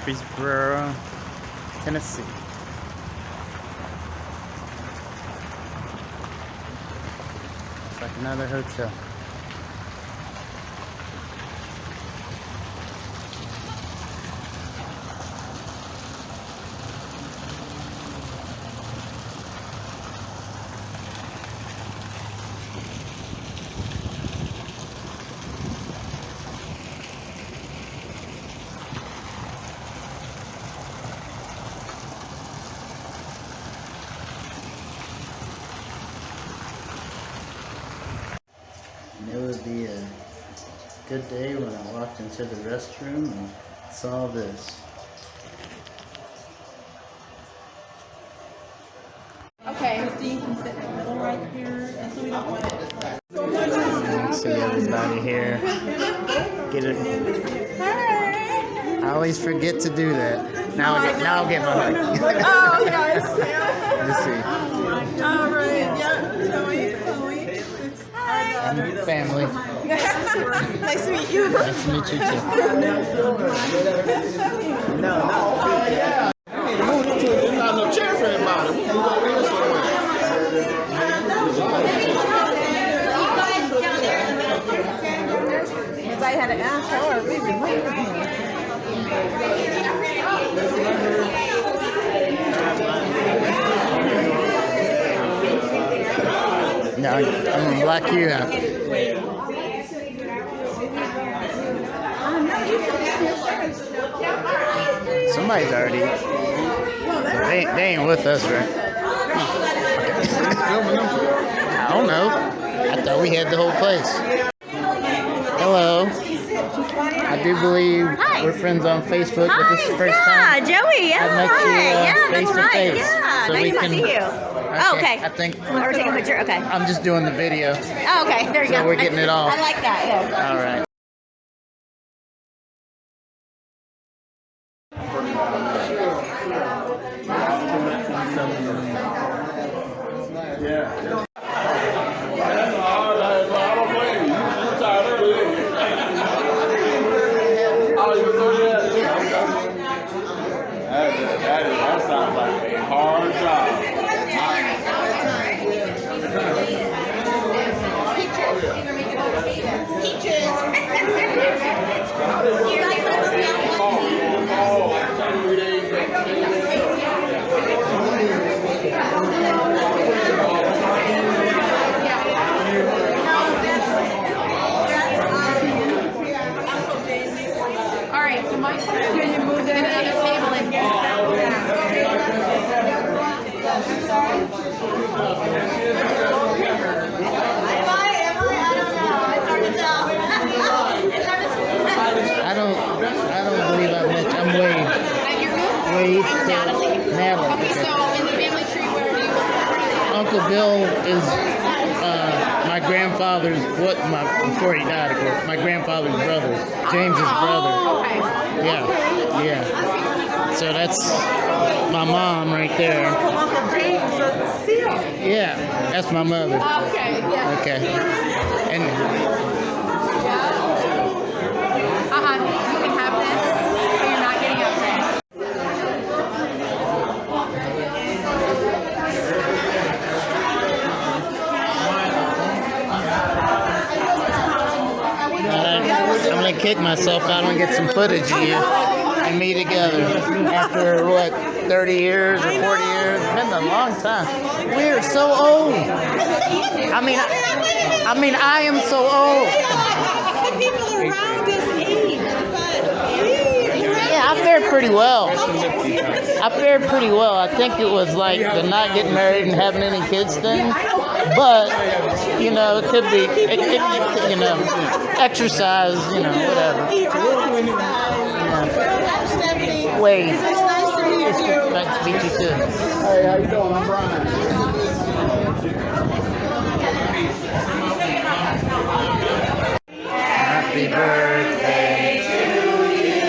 Murfreesboro, Tennessee. It's like another hotel. It would be a good day when I walked into the restroom and saw this. Okay, Steve can sit right here, and so we don't want it. See everybody here. Get it. I always forget to do that. Now I'll get my hug. Oh, yes. Let's see. All right, yeah, Chloe. And family. Nice to meet you. Nice to meet you too. There's not no chair for anybody. We can go over here somewhere. If I had an asshole, we'd be waiting for him. No, I'm gonna block you out. Somebody's already. They ain't with us, right? I don't know. I thought we had the whole place. Hello. I do believe we're friends on Facebook, but this is the first time Joey, I met you that's face to right. face. Yeah, So nice we to can. see you. Okay. I think We're taking a picture. Okay. I'm just doing the video. Oh, okay. There you So go. we're getting it all. I like that. Yeah. All right. Yeah. I don't blame you. You tired early, didn't you? Oh, you were that sounds like a hard job. All right, so my question is you move to another table in here. I don't believe I met you. I'm Wade. You're good? Wade. I'm Natalie. Natalie. Okay, Okay. so in the family tree, where do you Uncle Bill is my grandfather's, before he died, of course, my grandfather's brother, James's brother. Oh, okay. Yeah, yeah. So that's my mom right there. Uncle James Seal. Yeah, that's my mother. Okay, yeah. Okay. And You can have this, but you're not getting upset. I'm gonna kick myself if I don't get some footage of you and me together after what, 30 years or 40 years. It's been a long time. We're so old. I mean I am so old. People around this age, Yeah, I fared pretty well. I think it was like the not getting married and having any kids thing. But, you know, it could be, you know, exercise, you know, whatever. Yeah. Wade. It's nice to meet you. Nice to meet you too. Hey, how you doing? I'm Brian. Happy birthday to you.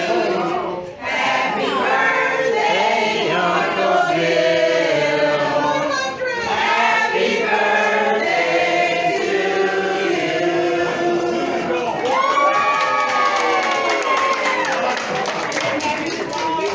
Happy birthday, Uncle Bill. Happy birthday to you.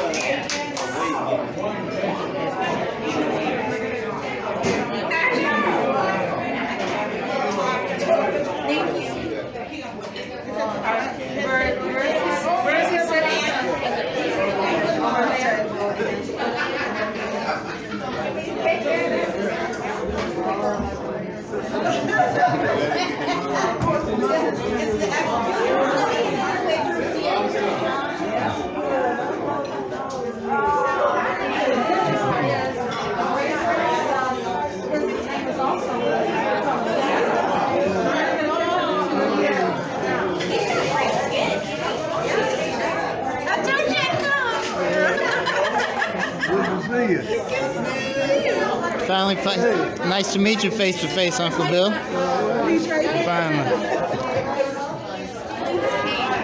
Nice to meet you face to face, Uncle Bill. Finally.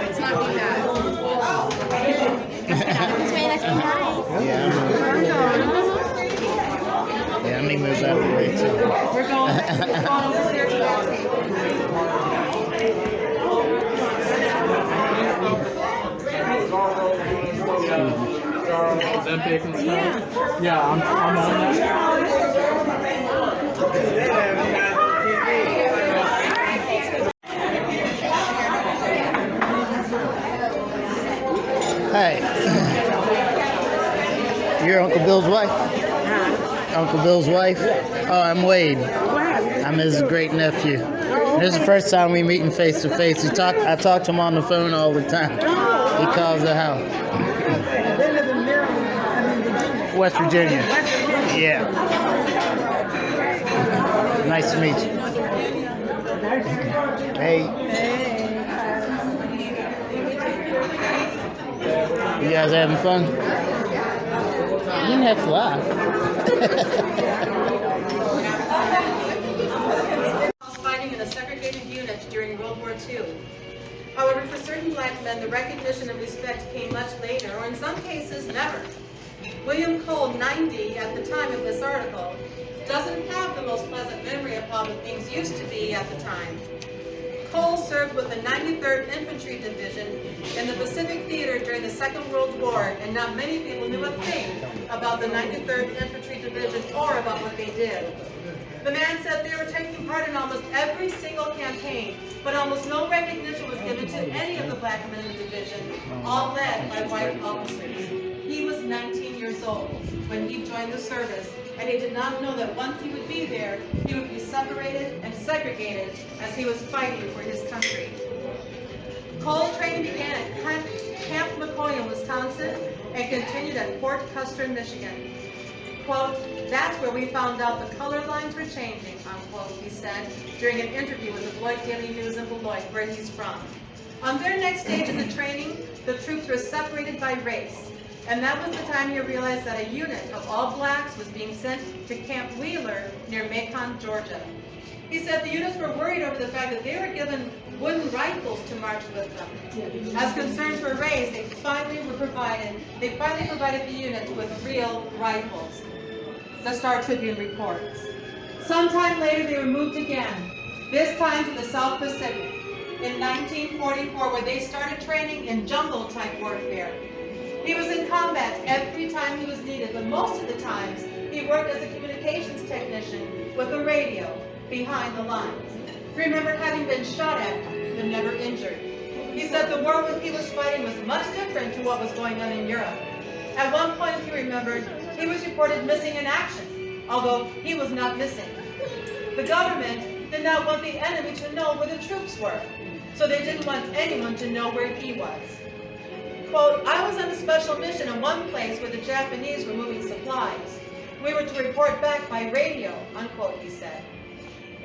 It's not too bad. This way, let's be nice. Yeah, let me move out of the way too. We're going over there to that table. Yeah, I'm on that. Hey, you're Uncle Bill's wife? Uncle Bill's wife? Oh, I'm Wade. I'm his great nephew. This is the first time we meeting face to face. I talk to him on the phone all the time. He calls the house. They live in Maryland, I mean Virginia. West Virginia. Yeah. Nice to meet you. Hey. You guys having fun? You didn't have to laugh. Fighting in a segregated unit during World War II. However, for certain black men, the recognition and respect came much later, or in some cases, never. William Cole, 90 at the time of this article, doesn't have the most pleasant memory of how the things used to be at the time. Cole served with the 93rd Infantry Division in the Pacific Theater during the Second World War, and not many people knew a thing about the 93rd Infantry Division or about what they did. The man said they were taking part in almost every single campaign, but almost no recognition was given to any of the black men in the division, all led by white officers. He was 19 years old when he joined the service, and he did not know that once he would be there, he would be separated and segregated as he was fighting for his country. Cole training began at Camp McCoy in Wisconsin and continued at Fort Custer, Michigan. Quote, "That's where we found out the color lines were changing," unquote, he said during an interview with the Beloit Daily News in Beloit, where he's from. On their next stage of the training, the troops were separated by race. And that was the time he realized that a unit of all blacks was being sent to Camp Wheeler near Macon, Georgia. He said the units were worried over the fact that they were given wooden rifles to march with them. As concerns were raised, they finally provided the units with real rifles. The Star Tribune reports. Sometime later, they were moved again, this time to the South Pacific, in 1944, where they started training in jungle-type warfare. He was in combat every time he was needed, but most of the times, he worked as a communications technician with a radio behind the lines. He remembered having been shot at, but never injured. He said the war he was fighting was much different to what was going on in Europe. At one point, he remembered, he was reported missing in action, although he was not missing. The government did not want the enemy to know where the troops were, so they didn't want anyone to know where he was. Quote, "I was on a special mission in one place where the Japanese were moving supplies. We were to report back by radio," unquote, he said.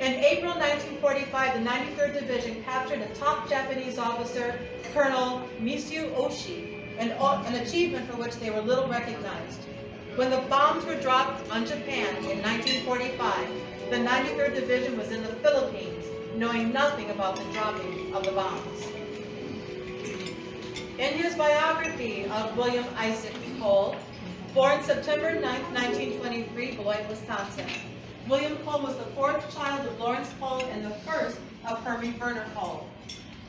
In April 1945, the 93rd Division captured a top Japanese officer, Colonel Mishu Oshii, an achievement for which they were little recognized. When the bombs were dropped on Japan in 1945, the 93rd Division was in the Philippines, knowing nothing about the dropping of the bombs. In his biography of William Isaac Cole, born September 9, 1923, Beloit, Wisconsin, William Cole was the fourth child of Lawrence Cole and the first of Hermie Verner Cole.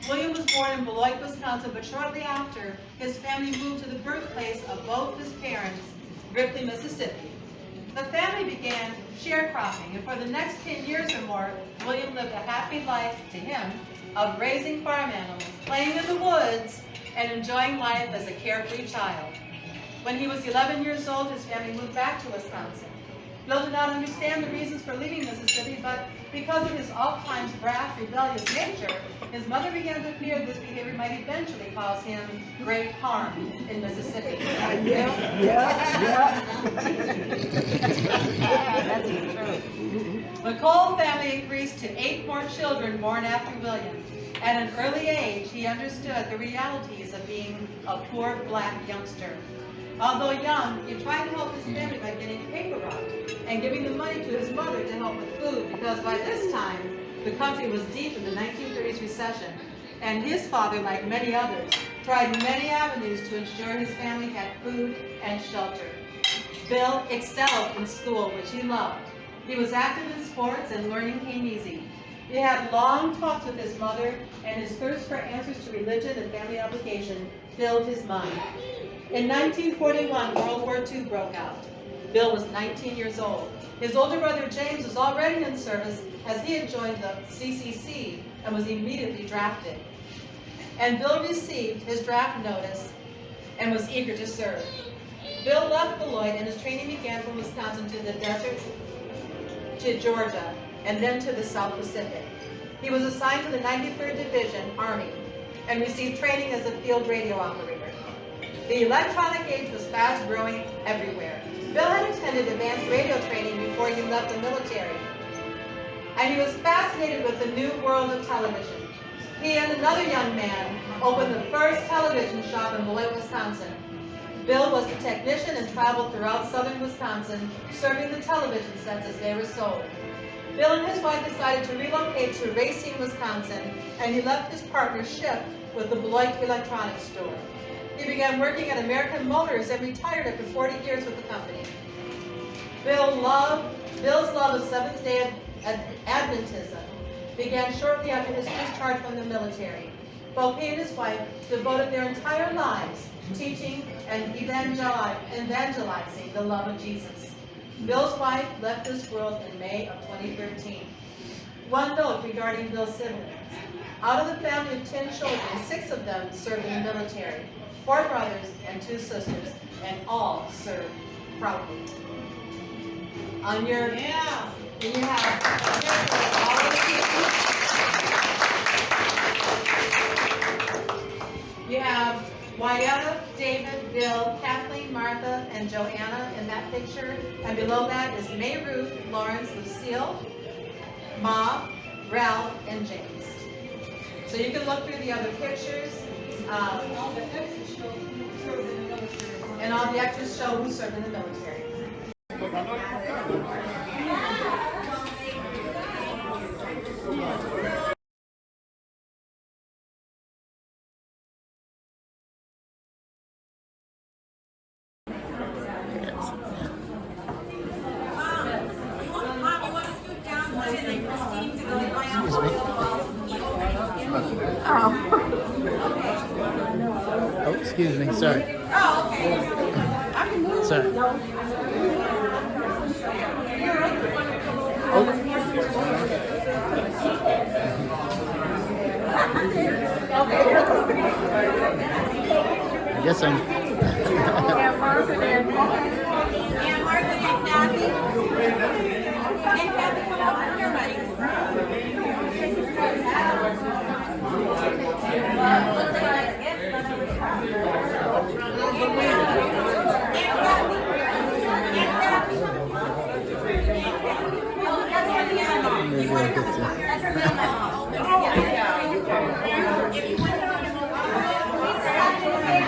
William was born in Beloit, Wisconsin, but shortly after, his family moved to the birthplace of both his parents, Ripley, Mississippi. The family began sharecropping, and for the next 10 years or more, William lived a happy life, to him, of raising farm animals, playing in the woods, and enjoying life as a carefree child. When he was 11 years old, his family moved back to Wisconsin. Bill did not understand the reasons for leaving Mississippi, but because of his oft-times brash, rebellious nature, his mother began to fear this behavior might eventually cause him great harm in Mississippi. The Cole family increased to 8 more children born after William. At an early age, he understood the realities of being a poor black youngster. Although young, he tried to help his family by getting paper route and giving the money to his mother to help with food, because by this time, the country was deep in the 1930s recession, and his father, like many others, tried many avenues to ensure his family had food and shelter. Bill excelled in school, which he loved. He was active in sports and learning came easy. He had long talks with his mother, and his thirst for answers to religion and family obligation filled his mind. In 1941, World War II broke out. Bill was 19 years old. His older brother James was already in service as he had joined the CCC and was immediately drafted. And Bill received his draft notice and was eager to serve. Bill left Beloit and his training began from Wisconsin to the desert, to Georgia, and then to the South Pacific. He was assigned to the 93rd Division Army and received training as a field radio operator. The electronic age was fast growing everywhere. Bill had attended advanced radio training before he left the military, and he was fascinated with the new world of television. He and another young man opened the first television shop in Beloit, Wisconsin. Bill was a technician and traveled throughout southern Wisconsin, serving the television sets as they were sold. Bill and his wife decided to relocate to Racine, Wisconsin, and he left his partnership with the Beloit Electronics Store. He began working at American Motors and retired after 40 years with the company. Bill's love of Seventh-day Adventism began shortly after his discharge from the military. Both he and his wife devoted their entire lives teaching and evangelizing the love of Jesus. Bill's wife left this world in May of 2013. One note regarding Bill's siblings. Out of the family of 10 children, 6 of them served in the military, 4 brothers and 2 sisters, and all served proudly. On your, you have all of you have Wyatta, David, Bill, Kathleen, Martha, and Joanna in that picture. And below that is May Ruth, Lawrence, Lucille, Ma, Ralph, and James. So you can look through the other pictures. And all the extras show who served in the military. Oh, excuse me. Sorry. Oh, okay. I can move. Sorry. Oh. I guess I'm. Martha and Kathy. And Kathy, come over here, buddy.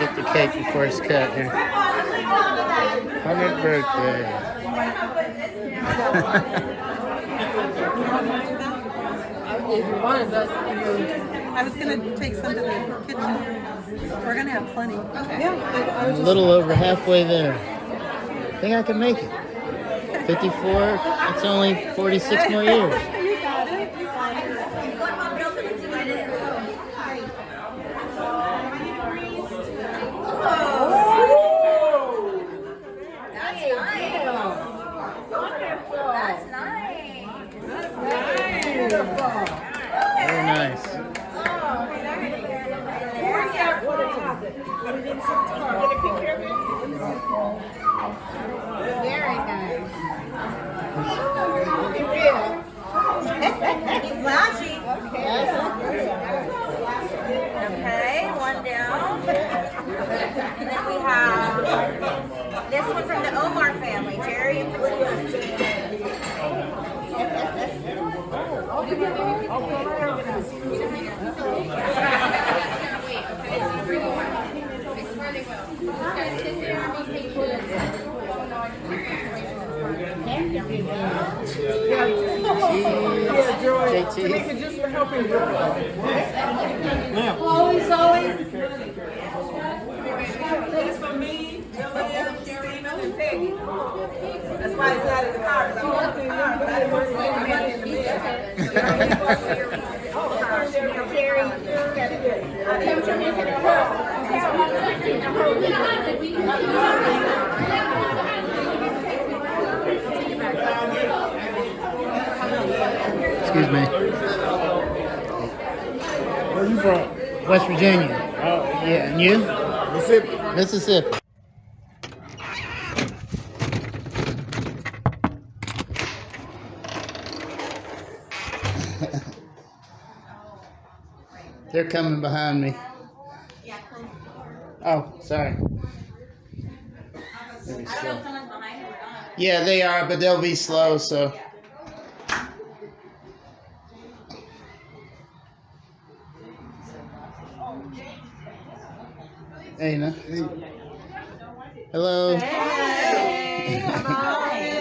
Get the cake before it's cut here. 100th birthday. If you wanted that, I was going to take some to the kitchen. We're going to have plenty. Okay. Yeah, but I was I'm a little over halfway there. I think I can make it. 54, it's only 46 more years. You got it. You got it. That's nice. Very nice. Very nice. He's flashy. Okay, one down. And then we have this one from the Omar family, Jerry and Fatima. Always, always. It's for me, Jillian, Stephen, and Peggy. That's why it's out of the car, because I want the car, but I didn't want to see anybody in the Excuse me. Where you from? West Virginia. Oh, Yeah, and you? Mississippi. Mississippi. They're coming behind me. Oh, sorry. Maybe slow. Yeah, they are, but they'll be slow, so. Hey, no. Hello. Hey,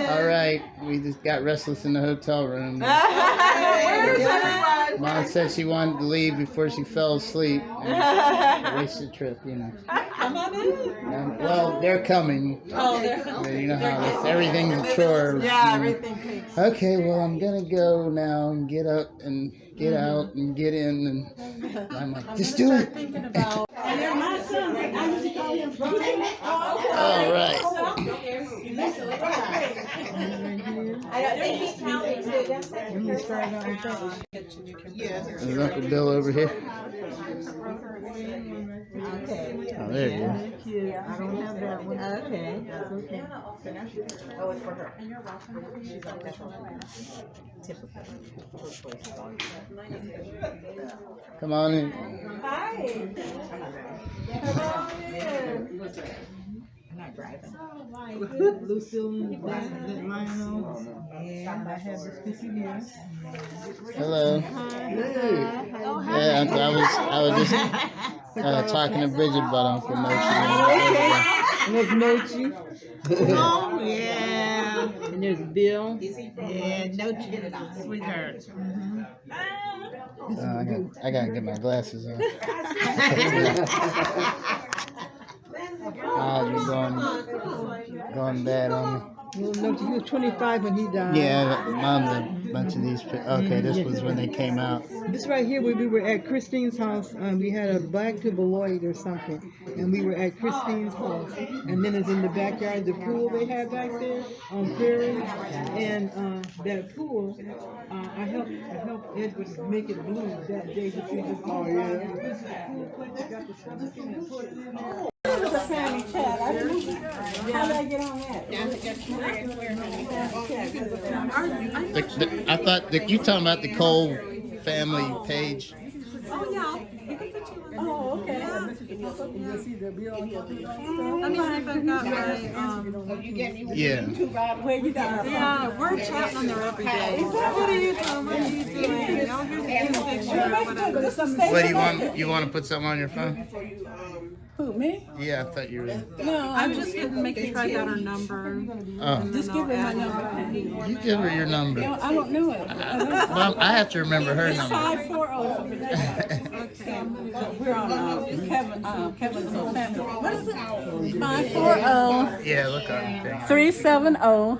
All right, we just got restless in the hotel room. Where's everyone? Mom said she wanted to leave before she fell asleep. Wasted trip, you know. Come on in. Well, they're coming. Oh, they're Yeah, you know how this, everything's a chore. Yeah, you know. everything takes. Okay, well, I'm gonna go now and get up and get out and get in, and I'm like, just do it. Thinking about. All right. There's Uncle Bill over here. Oh, there you go. I don't have that one. Okay, that's okay. Oh, it's for her. Come on in. Hi. Lucille and Lionel, and I have this picture here. Hello. Yeah, I was just talking to Bridget about Uncle Mochi. There's Nochi. Oh, yeah. And there's Bill. And Nochi, sweetheart. I gotta get my glasses on. You're going bad on me. Well, Nochi, he was 25 when he died. Yeah, Mom's a bunch of these. Okay, this was when they came out. This right here, we were at Christine's house. We had a black beloit or something, and we were at Christine's house. And then it's in the backyard, the pool they had back there on Prairie. And that pool, I helped Edward make it blue that day. Oh yeah. The family chat. How did I get on that? I thought that you talking about the Cole family page. Oh, yeah. Oh, okay. Let me see if I got my, Yeah. where you got it from. Yeah, we're chatting on there every day. What are you doing? What are you doing? Y'all here's a picture. What do you want? You want to put something on your phone? Who, me? Yeah, I thought you were. No, I'm just making sure I got her number. Oh, Just give her my number. you give her your number. I don't know it. Well, I have to remember her number. 540. Okay. We're on Kevin's family. What is it? 540 Yeah, look on the thing. 370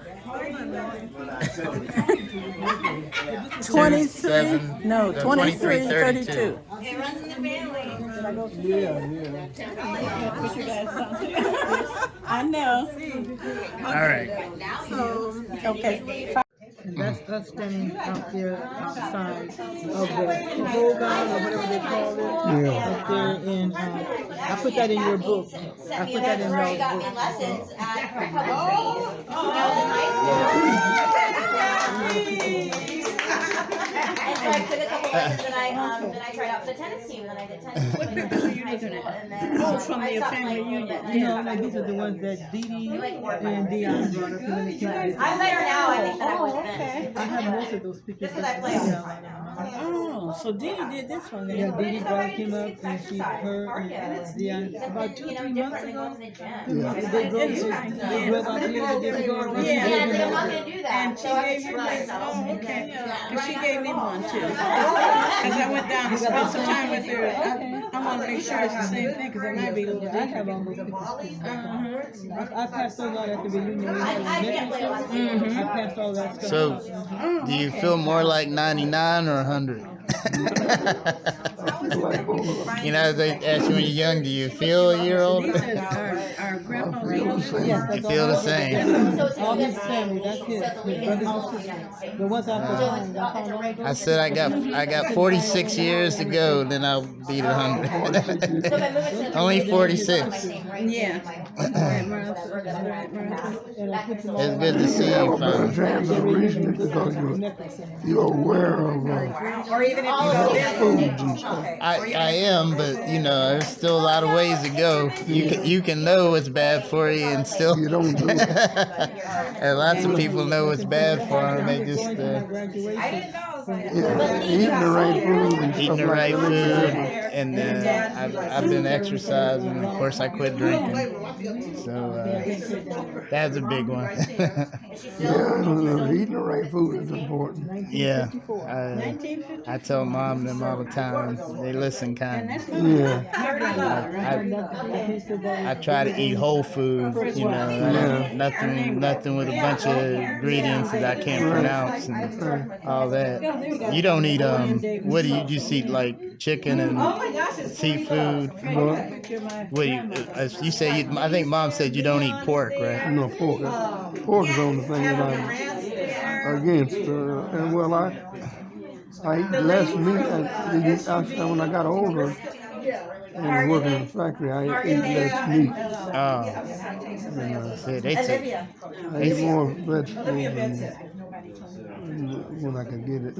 23 no 2332. It runs in the family. I know. All right. Okay. That's us standing out there outside of the Hogan or whatever they call it. Yeah. Up there, and I put that in your book. I put that in Where he your got me book. lessons at public trees when I was in high school. And so I took a couple lessons and I tried out for the tennis team and then I did tennis. What group were you looking at? Oh, from the family union. You know, like these are the ones that Dee Dee and Dion brought up when they came. I'm better now, I think, than I was then. I have most of those pictures. Just because I play all the time now. Oh. Oh, so Dee did this one then. Yeah, Dee Dee brought him up, and her and Dion, about 2-3 months ago. They drove out here the day ago. And she gave him one. And she gave you this. Oh, okay. Because she gave me one too. Because I went down and spent some time with her. I want to make sure it's the same thing because it might be a little Yeah, I different. have all those pictures. I passed those out at the reunion. I passed all that stuff So, out. do you feel more like 99 or 100? You know, they ask you when you're young, do you feel a year older? Our grandpa Yes, You feel the same. all his family, that's his brothers and sisters. The ones I found all of I those. said I got 46 years to go, then I'll beat 100. Only 46. Yeah. It's good to see you, finally. Trans is the reason is because you're aware of Or even if you don't live foods and stuff. I am, but you know, there's still a lot of ways to go. You can know what's bad for you and still. You don't do it. And lots of people know what's bad for them. They just Yeah, eating the right food and eating stuff the like right food, that. and I've been exercising. Of course, I quit drinking, so that's a big one. Yeah, eating the right food is important. Yeah, I tell mom them all the time. They listen kind of. Yeah, I try to eat whole food, you know, nothing with a bunch of ingredients that I can't pronounce and all that. You don't eat what do you just eat, like chicken and seafood? What do you say? I think mom said you don't eat pork, right? no pork. Pork is the only thing that I'm against. And well, I eat less meat. When I got older and working in the factory, I eat less meat. Oh, see, I eat more vegetables when I can get it.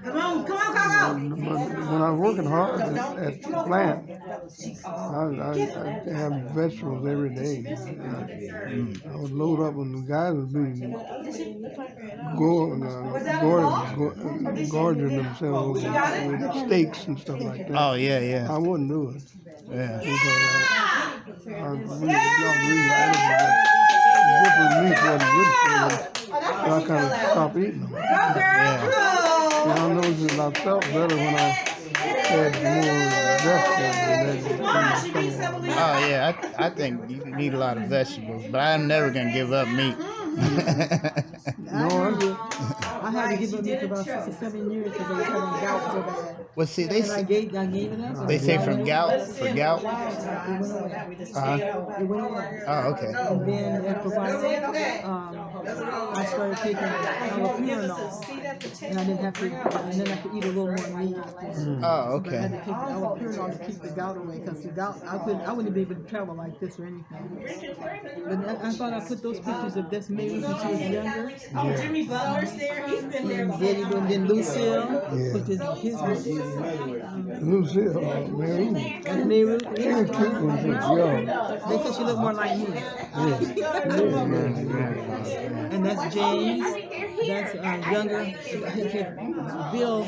When I was working hard at the plant, I have vegetables every day. I would load up when the guys would be gorging themselves with steaks and stuff like that. Oh yeah. I wouldn't do it. Yeah. Because I really different meat wasn't good for me. So I kind of stopped eating them. Yeah. And I noticed that I felt better when I had more vegetables. Oh yeah, I think you can eat a lot of vegetables, but I'm never gonna give up meat. No, I had to give up meat for about 6 or 7 years because I was having gout so bad. Well, see, And I gave it up. they say from gout. It went away. It went away. Oh, okay. And then after a while, I started taking allopurinol, and I didn't have to, and then I could eat a little more meat. Oh, But I okay. had to take allopurinol to keep the gout away, because the gout, I wouldn't be able to travel like this or anything. But I thought I put those pictures of Desiree when she was younger. Jimmy Butler's there. He's been there. And then Lucille, which is his Lucille, Mary. and Meru. They're cute when she's young. They said she looked more like me. And that's James. That's younger. Bill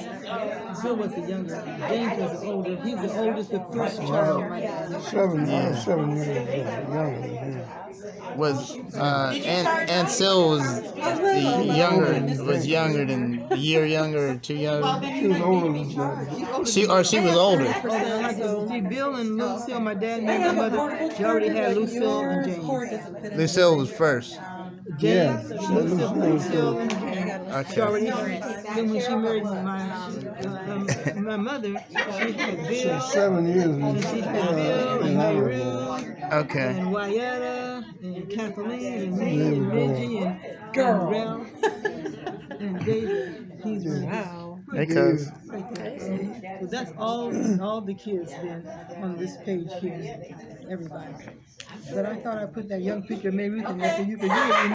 was the younger. James was the older. He's the oldest, the first child. Like 7 years younger than me. Was Aunt Sil was the younger than a year younger or 2 younger? She was older than that. She was older. See, Bill and Lucille, my dad and my mother, she already had Lucille and James. Lucille was first. James, Yeah, Lucille and James. She Okay. already had. Then when she married my mother, she had Bill. 7 years And she had Bill and Meru Okay. and Wyatta and Kathleen and me and Reggie and Ralph and David. He's wow. Because So that's all the kids then on this page here. Everybody. But I thought I put that young picture of Mary Ruth in there so you could hear it.